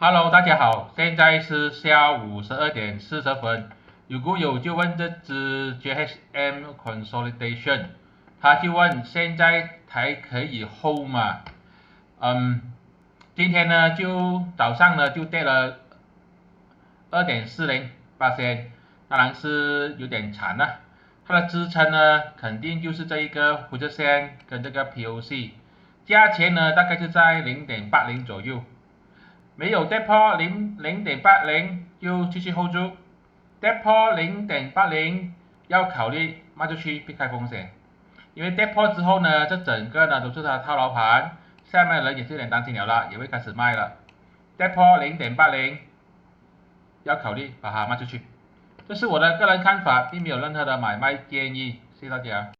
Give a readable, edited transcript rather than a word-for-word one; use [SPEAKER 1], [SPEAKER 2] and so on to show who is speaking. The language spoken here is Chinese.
[SPEAKER 1] Hello，大家好，现在是下午12点40分。有股友就问这只 JHM Consolidation，他就问现在还可以 hold 吗？今天呢就早上呢就跌了2.40%，当然是有点惨了。它的支撑呢肯定就是这一个灰色线跟这个 POC，价钱呢大概就在0.80左右。没有跌破0.80就继续 hold 住，跌破0.80要考虑卖出去避开风险，因为跌破之后呢，这整个呢都是它套牢盘，下面的人也是有点担心了啦，也会开始卖了。跌破0.80要考虑把它卖出去，这是我的个人看法，并没有任何的买卖建议，谢谢大家。